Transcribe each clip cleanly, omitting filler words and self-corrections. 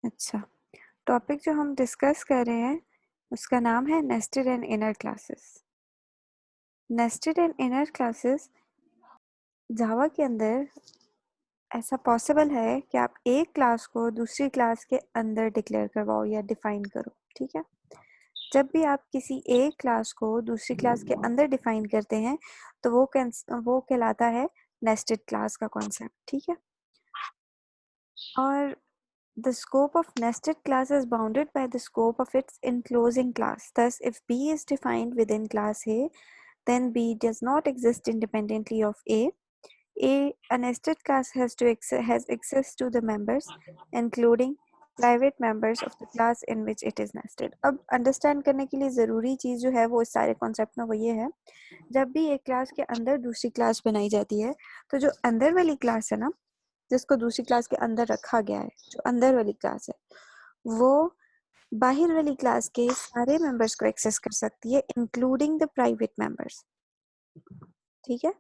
अच्छा, टॉपिक जो हम डिस्कस कर रहे हैं उसका नाम है nested and inner classes. Nested and inner classes Java के अंदर ऐसा पॉसिबल है कि आप एक क्लास को दूसरी क्लास के अंदर डिक्लेयर करवाओ या डिफाइन करो। ठीक है, जब भी आप किसी एक क्लास को दूसरी क्लास के अंदर डिफाइन करते हैं तो वो कहलाता है नेस्टेड क्लास का कॉन्सेप्ट। ठीक है, और the scope of nested class is bounded by the scope of its enclosing class. Thus, if B is defined within class A, then B does not exist independently of A. A nested class has access to the members, including private members of the class in which it is nested. अब understand करने के लिए ज़रूरी चीज़ जो है वो इस सारे concept में वो ये है, जब भी एक क्लास के अंदर दूसरी क्लास बनाई जाती है तो जो अंदर वाली क्लास है ना, जिसको दूसरी क्लास के अंदर रखा गया है, जो अंदर वाली क्लास है, वो बाहर वाली क्लास के सारे मेंबर्स को एक्सेस कर सकती है, इंक्लूडिंग द प्राइवेट मेंबर्स। ठीक है,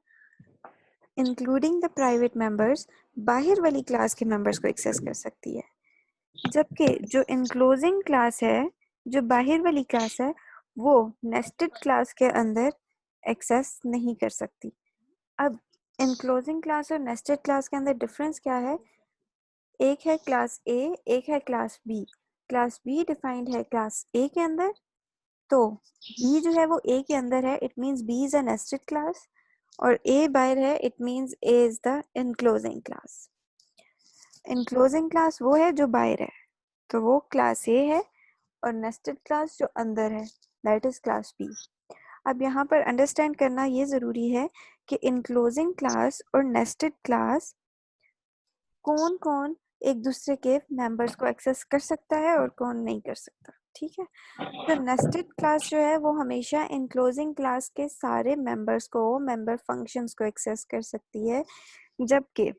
इंक्लूडिंग द प्राइवेट मेंबर्स बाहर वाली क्लास के मेंबर्स को एक्सेस कर सकती है, जबकि जो इनक्लोजिंग क्लास है, जो बाहर वाली क्लास है, वो नेस्टेड क्लास के अंदर एक्सेस नहीं कर सकती। अब इनक्लोजिंग क्लास और नेस्टेड क्लास के अंदर डिफरेंस क्या है? एक है क्लास ए, एक है class B. Class B defined है क्लास ए के अंदर, तो बी जो है वो ए के अंदर है, it means B is a nested class, और ए बाहर है, it means A is the enclosing class. Enclosing class वो है जो बाहर है, तो वो क्लास ए है, और नेस्टेड क्लास जो अंदर है दैट इज क्लास बी। अब यहाँ पर अंडरस्टैंड करना ये ज़रूरी है कि इनक्लोजिंग क्लास और नेस्टेड क्लास कौन कौन एक दूसरे के मेंबर्स को एक्सेस कर सकता है और कौन नहीं कर सकता। ठीक है, तो नेस्टेड क्लास जो है वो हमेशा इनक्लोजिंग क्लास के सारे मेंबर्स को, मेंबर फंक्शंस को एक्सेस कर सकती है, जबकि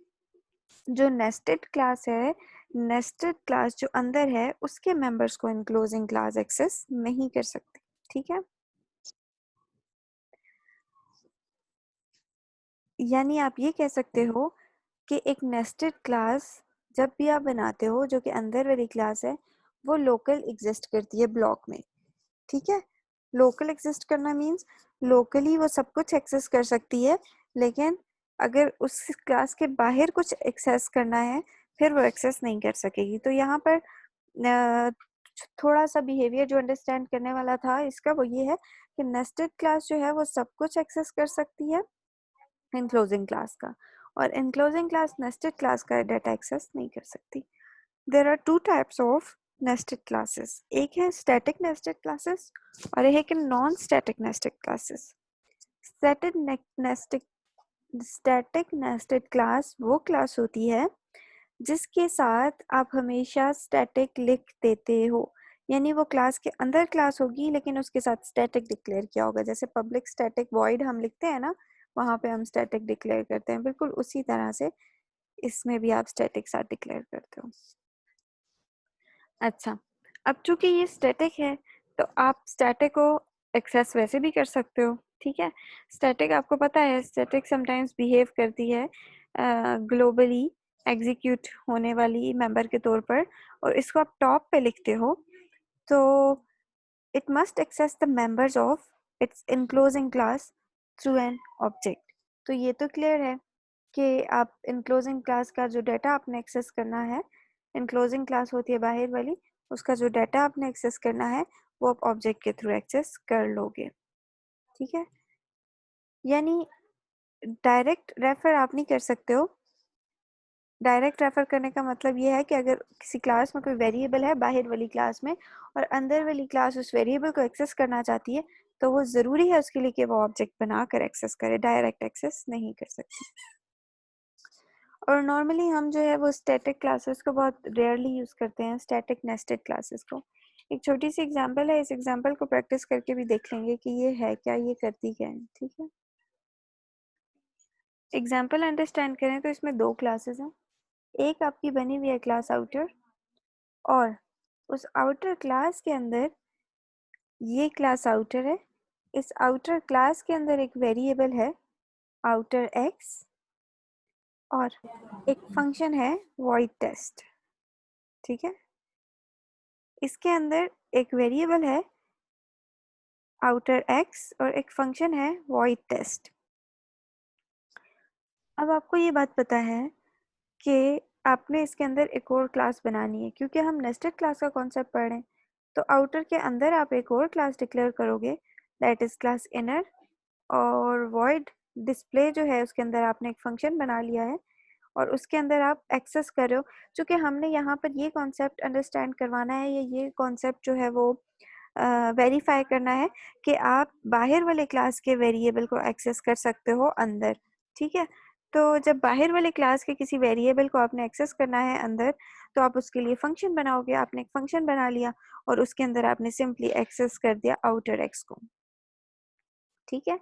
जो नेस्टेड क्लास है, नेस्टेड क्लास जो अंदर है उसके मेंबर्स को इनक्लोजिंग क्लास एक्सेस नहीं कर सकती। ठीक है, यानी आप ये कह सकते हो कि एक नेस्टेड क्लास जब भी आप बनाते हो जो कि अंदर वाली क्लास है, वो लोकल एग्जिस्ट करती है ब्लॉक में। ठीक है, लोकल एग्जिस्ट करना मीन्स लोकली वो सब कुछ एक्सेस कर सकती है, लेकिन अगर उस क्लास के बाहर कुछ एक्सेस करना है फिर वो एक्सेस नहीं कर सकेगी। तो यहाँ पर थोड़ा सा बिहेवियर जो अंडरस्टैंड करने वाला था इसका वो ये है कि नेस्टेड क्लास जो है वो सब कुछ एक्सेस कर सकती है इनक्लोजिंग क्लास का, और इनक्लोजिंग क्लास नेस्टेड क्लास का डाटा एक्सेस नहीं कर सकती। There are two types of nested classes, एक है स्टैटिक नेस्टेड क्लासेस और एक है non static nested classes. Static nested static nested class वो क्लास होती है जिसके साथ आप हमेशा स्टैटिक लिख देते हो, यानी वो क्लास के अंदर क्लास होगी लेकिन उसके साथ स्टैटिक डिक्लेयर किया होगा। जैसे पब्लिक स्टैटिक वॉइड हम लिखते हैं ना, वहाँ पे हम स्टैटिक डिक्लेयर करते हैं, बिल्कुल उसी तरह से इसमें भी आप स्टैटिक साथ डिक्लेयर करते हो। अच्छा, अब चूंकि ये स्टैटिक है तो आप स्टैटिक को एक्सेस वैसे भी कर सकते हो। ठीक है, स्टैटिक आपको पता है, स्टैटिक समटाइम्स बिहेव करती है ग्लोबली एग्जीक्यूट होने वाली मेंबर के तौर पर, और इसको आप टॉप पे लिखते हो तो it must access the members of its enclosing class through an object. तो ये तो क्लियर है कि आप इनक्लोजिंग क्लास का जो डाटा आपने एक्सेस करना है, इनक्लोजिंग क्लास होती है बाहर वाली, उसका जो डाटा आपने एक्सेस करना है वो आप ऑब्जेक्ट के थ्रू एक्सेस कर लोगे। ठीक है, यानी डायरेक्ट रेफर आप नहीं कर सकते हो। डायरेक्ट रेफर करने का मतलब ये है कि अगर किसी क्लास में कोई वेरिएबल है बाहर वाली क्लास में और अंदर वाली क्लास उस वेरिएबल को एक्सेस करना चाहती है, तो वो ज़रूरी है उसके लिए कि वो ऑब्जेक्ट बनाकर एक्सेस करे, डायरेक्ट एक्सेस नहीं कर सकती। और नॉर्मली हम जो है वो स्टैटिक क्लासेस को बहुत रेयरली यूज़ करते हैं, स्टैटिक नेस्टेड क्लासेस को। एक छोटी सी एग्जांपल है, इस एग्जांपल को प्रैक्टिस करके भी देख लेंगे कि ये है क्या, ये करती क्या है। ठीक है, एग्जांपल अंडरस्टैंड करें तो इसमें दो क्लासेस हैं, एक आपकी बनी हुई है क्लास आउटर, और उस आउटर क्लास के अंदर ये क्लास आउटर है, इस आउटर क्लास के अंदर एक वेरिएबल है आउटर एक्स, और एक फंक्शन है void टेस्ट। ठीक है, इसके अंदर एक वेरिएबल है आउटर एक्स और एक फंक्शन है void test। अब आपको ये बात पता है कि आपने इसके अंदर एक और क्लास बनानी है, क्योंकि हम नेस्टेड क्लास का कॉन्सेप्ट पढ़ रहे हैं। तो आउटर के अंदर आप एक और क्लास डिक्लेयर करोगे, दैट इज क्लास इनर, और void डिस्प्ले जो है उसके अंदर आपने एक फंक्शन बना लिया है और उसके अंदर आप एक्सेस कर रहे हो। चूँकि हमने यहाँ पर ये कॉन्सेप्ट अंडरस्टैंड करवाना है, या ये कॉन्सेप्ट जो है वो वेरीफाई करना है कि आप बाहर वाले क्लास के वेरिएबल को एक्सेस कर सकते हो अंदर, ठीक है। तो जब बाहर वाले क्लास के किसी वेरिएबल को आपने एक्सेस करना है अंदर, तो आप उसके लिए फंक्शन बनाओगे। आपने एक फंक्शन बना लिया और उसके अंदर आपने सिंपली एक्सेस कर दिया आउटर एक्स को, ठीक है।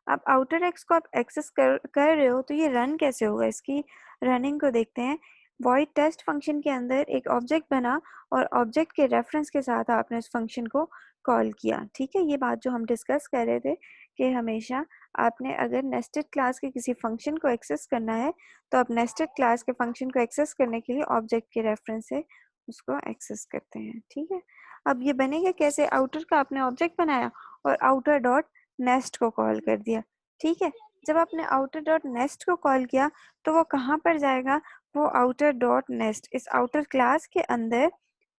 अब आउटर एक्स को आप एक्सेस कर रहे हो, तो ये रन कैसे होगा, इसकी रनिंग को देखते हैं। void टेस्ट फंक्शन के अंदर एक ऑब्जेक्ट बना और ऑब्जेक्ट के रेफरेंस के साथ आपने उस फंक्शन को कॉल किया, ठीक है। ये बात जो हम डिस्कस कर रहे थे कि हमेशा आपने अगर नेस्टेड क्लास के किसी फंक्शन को एक्सेस करना है, तो आप नेस्टेड क्लास के फंक्शन को एक्सेस करने के लिए ऑब्जेक्ट के रेफरेंस से उसको एक्सेस करते हैं, ठीक है। अब ये बनेगा कैसे, आउटर का आपने ऑब्जेक्ट बनाया और आउटर डॉट नेस्ट को कॉल कर दिया, ठीक है। जब आपने आउटर डॉट नेस्ट को कॉल किया तो वो कहाँ पर जाएगा, वो आउटर डॉट नेस्ट इस आउटर क्लास के अंदर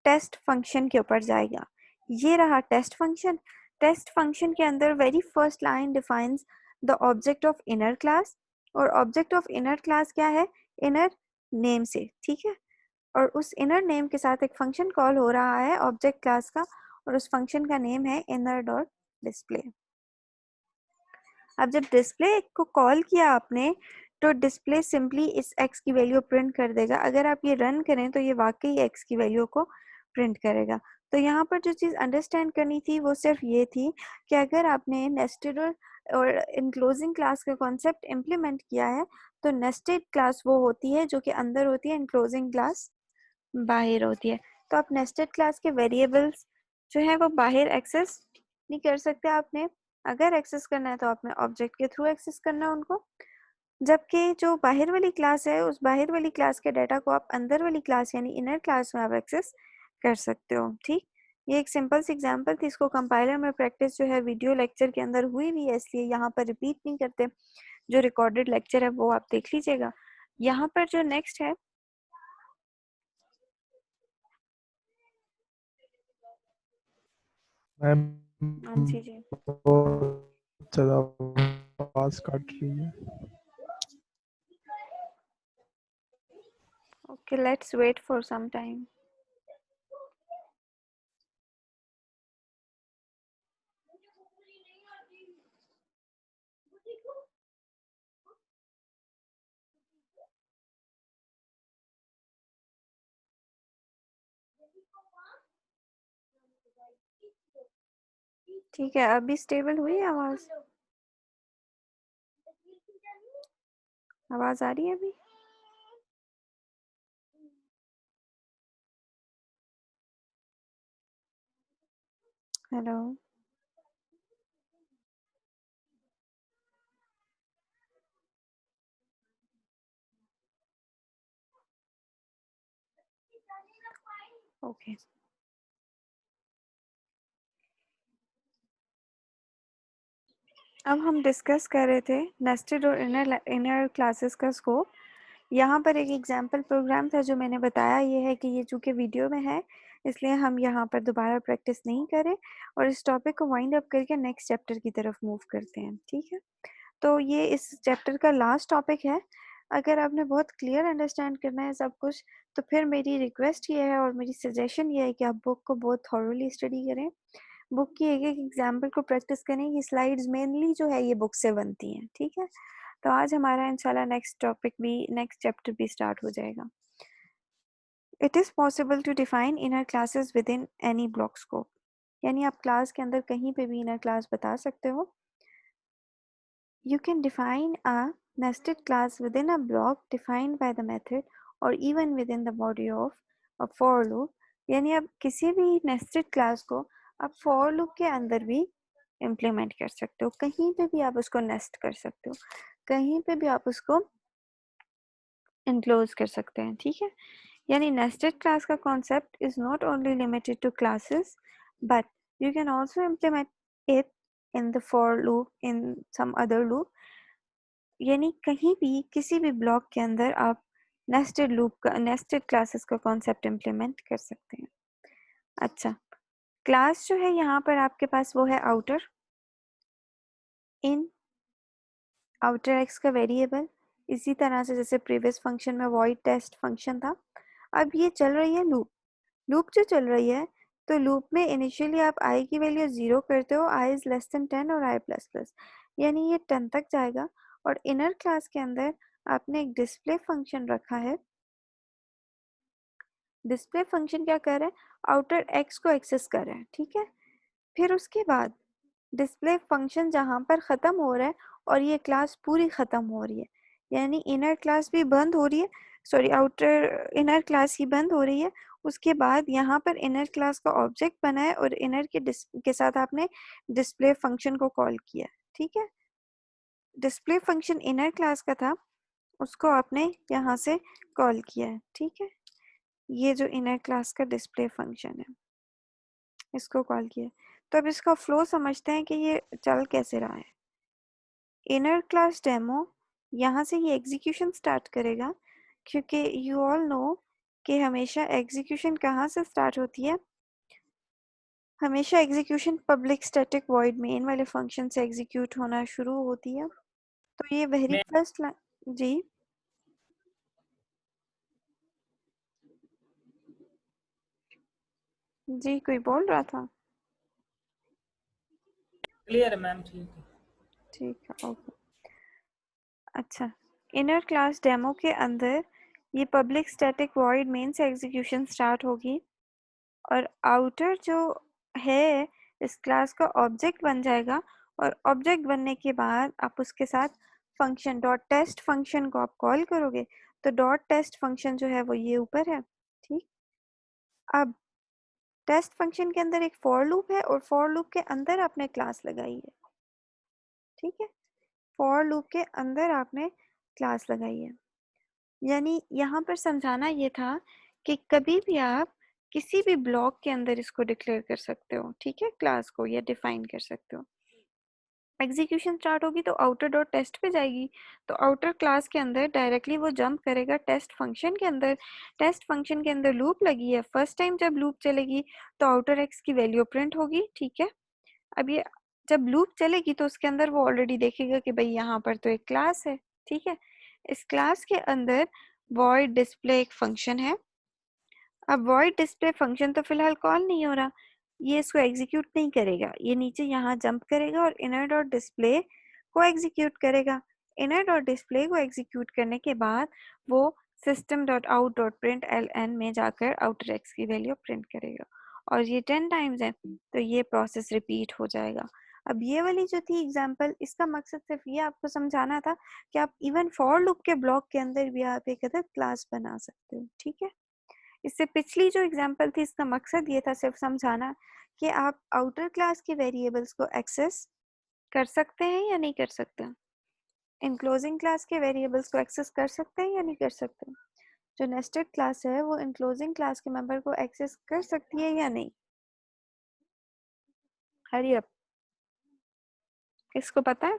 टेस्ट फंक्शन के ऊपर जाएगा। ये रहा टेस्ट फंक्शन। टेस्ट फंक्शन के अंदर very first line defines the object of inner class, और ऑब्जेक्ट ऑफ इनर क्लास क्या है, इनर नेम से, ठीक है। और उस इनर नेम के साथ एक फंक्शन कॉल हो रहा है ऑब्जेक्ट क्लास का, और उस फंक्शन का नेम है इनर डॉट डिस्प्ले। अब जब डिस्प्ले को कॉल किया आपने, तो डिस्प्ले सिंपली इस x की वैल्यू प्रिंट कर देगा। अगर आप ये रन करें तो ये वाकई x की वैल्यू को प्रिंट करेगा। तो यहाँ पर जो चीज़ अंडरस्टैंड करनी थी वो सिर्फ ये थी कि अगर आपने नेस्टेड और इनक्लोजिंग क्लास का कॉन्सेप्ट इम्प्लीमेंट किया है, तो नेस्टेड क्लास वो होती है जो कि अंदर होती है, इनक्लोजिंग क्लास बाहर होती है। तो आप नेस्टेड क्लास के वेरिएबल्स जो है वो बाहर एक्सेस नहीं कर सकते आपने। अगर एक्सेस करना है तो आपने ऑब्जेक्ट के थ्रू एक्सेस करना है उनको, जबकि जो बाहर वाली क्लास है उस बाहर वाली क्लास के डाटा को आप अंदर वाली क्लास यानी इनर क्लास में आप एक्सेस कर सकते हो, ठीक। ये एक सिंपल सी एग्जांपल थी, इसको कंपाइलर में प्रैक्टिस जो है वीडियो लेक्चर के अंदर हुई भी है, इसलिए यहाँ पर रिपीट नहीं करते। जो रिकॉर्डेड लेक्चर है वो आप देख लीजिएगा। यहाँ पर जो नेक्स्ट है, मैम हाँ जी जी, बहुत ज़्यादा आवाज़ काट रही है। Okay let's wait for some time. ठीक है, अभी स्टेबल हुई है आवाज, आवाज आ रही है अभी। Hello, okay. अब हम डिस्कस कर रहे थे नेस्टेड और इनर क्लासेस का स्कोप। यहाँ पर एक एग्जाम्पल प्रोग्राम था जो मैंने बताया, ये है कि ये चूँकि वीडियो में है इसलिए हम यहाँ पर दोबारा प्रैक्टिस नहीं करें और इस टॉपिक को वाइंड अप करके नेक्स्ट चैप्टर की तरफ मूव करते हैं, ठीक है। तो ये इस चैप्टर का लास्ट टॉपिक है। अगर आपने बहुत क्लियर अंडरस्टैंड करना है सब कुछ, तो फिर मेरी रिक्वेस्ट ये है और मेरी सजेशन ये है कि आप बुक को बहुत थॉरोली स्टडी करें, बुक की एक एक एग्जाम्पल को प्रैक्टिस करें। ये स्लाइड्स मेनली जो है ये बुक से बनती हैं, ठीक है। तो आज हमारा इंशाल्लाह नेक्स्ट टॉपिक भी, नेक्स्ट चैप्टर भी स्टार्ट हो जाएगा। It is possible to define inner classes within any block scope, यानी आप क्लास के अंदर कहीं पे भी इनर क्लास बता सकते हो। You can define a nested class within a block defined by the method or even within the body of a for loop। यानी आप किसी भी nested class को आप for loop के अंदर भी implement कर सकते हो, कहीं पे भी आप उसको nest कर सकते हो, कहीं पे भी आप उसको enclose कर सकते हैं, ठीक है। यानी nested class का concept is not only limited to classes, but you can also implement it in the for loop, in some other loop. यानी कहीं भी किसी भी ब्लॉक के अंदर आप nested classes का concept implement कर सकते हैं। अच्छा, क्लास जो है यहाँ पर आपके पास वो है outer, in, outer x का वेरिएबल, इसी तरह से जैसे प्रीवियस फंक्शन में void test फंक्शन था। अब ये चल रही है लूप जो चल रही है, तो लूप में इनिशियली आप i की वैल्यू 0 करते हो, i इज लेस देन 10 और i प्लस प्लस, यानी ये 10 तक जाएगा। और इनर क्लास के अंदर आपने एक डिस्प्ले फंक्शन रखा है। डिस्प्ले फंक्शन क्या कर रहा है, आउटर x को एक्सेस कर रहा है, ठीक है। फिर उसके बाद डिस्प्ले फंक्शन जहाँ पर ख़त्म हो रहा है और ये क्लास पूरी ख़त्म हो रही है, यानी इनर क्लास भी बंद हो रही है, सॉरी आउटर इनर क्लास ही बंद हो रही है। उसके बाद यहाँ पर इनर क्लास का ऑब्जेक्ट बना है और इनर के साथ आपने डिस्प्ले फंक्शन को कॉल किया, ठीक है। डिस्प्ले फंक्शन इनर क्लास का था, उसको आपने यहाँ से कॉल किया है, ठीक है। ये जो इनर क्लास का डिस्प्ले फंक्शन है, इसको कॉल किया। तो अब इसका फ्लो समझते हैं कि ये चल कैसे रहा है। इनर क्लास डेमो, यहाँ से ये एग्जीक्यूशन स्टार्ट करेगा, क्योंकि यू ऑल नो कि हमेशा एग्जीक्यूशन कहाँ से स्टार्ट होती है, हमेशा execution public static void main वाले फंक्शन से एग्जीक्यूट होना शुरू होती है। तो ये वेरी फर्स्ट लाइन, जी जी कोई बोल रहा था, क्लियर है मैम, ठीक है। ठीक है, ओके। अच्छा, इनर क्लास डेमो के अंदर ये पब्लिक स्टैटिक वॉइड मेन से एग्जीक्यूशन स्टार्ट होगी और आउटर जो है इस क्लास का ऑब्जेक्ट बन जाएगा। और ऑब्जेक्ट बनने के बाद आप उसके साथ फंक्शन डॉट टेस्ट फंक्शन को आप कॉल करोगे, तो डॉट टेस्ट फंक्शन जो है वो ये ऊपर है, ठीक। अब टेस्ट फंक्शन के अंदर एक फॉर लूप है और फॉर लूप के अंदर आपने क्लास लगाई है, ठीक है। फॉर लूप के अंदर आपने क्लास लगाई है, यानी यहाँ पर समझाना ये था कि कभी भी आप किसी भी ब्लॉक के अंदर इसको डिक्लेयर कर सकते हो, ठीक है, क्लास को या डिफाइन कर सकते हो। एग्जीक्यूशन स्टार्ट होगी तो आउटर डॉट टेस्ट पे जाएगी, तो आउटर क्लास के अंदर डायरेक्टली वो जंप करेगा टेस्ट फंक्शन के अंदर। टेस्ट फंक्शन के अंदर लूप लगी है, फर्स्ट टाइम जब लूप चलेगी तो आउटर एक्स की वैल्यू प्रिंट होगी, ठीक है। अब ये जब लूप चलेगी तो उसके अंदर वो ऑलरेडी देखेगा कि भाई यहाँ पर तो एक क्लास है, ठीक है। इस क्लास के अंदर void display एक फंक्शन है। अब void display फंक्शन तो फिलहाल कॉल नहीं हो रहा, ये इसको एग्जीक्यूट नहीं करेगा, ये नीचे यहाँ जंप करेगा और inner dot display को एग्जीक्यूट करेगा। inner dot display को एग्जीक्यूट करने के बाद वो system.out.println में जाकर outer x की वैल्यू प्रिंट करेगा और ये 10 टाइम्स है, तो ये प्रोसेस रिपीट हो जाएगा। अब ये वाली जो थी एग्जांपल, इसका मकसद सिर्फ ये आपको समझाना था कि आप इवन फॉर लूप के ब्लॉक के अंदर भी आप एक अदर क्लास बना सकते हो, ठीक है। इससे पिछली जो एग्जांपल थी, इसका मकसद ये था सिर्फ समझाना कि आप आउटर क्लास के वेरिएबल्स को एक्सेस कर सकते हैं या नहीं कर सकते, इनक्लोजिंग क्लास के वेरिएबल्स को एक्सेस कर सकते हैं या नहीं कर सकते। जो नेस्टेड क्लास है वो इनक्लोजिंग क्लास के मेंबर को एक्सेस कर सकती है या नहीं, हरी अप, किसको पता है?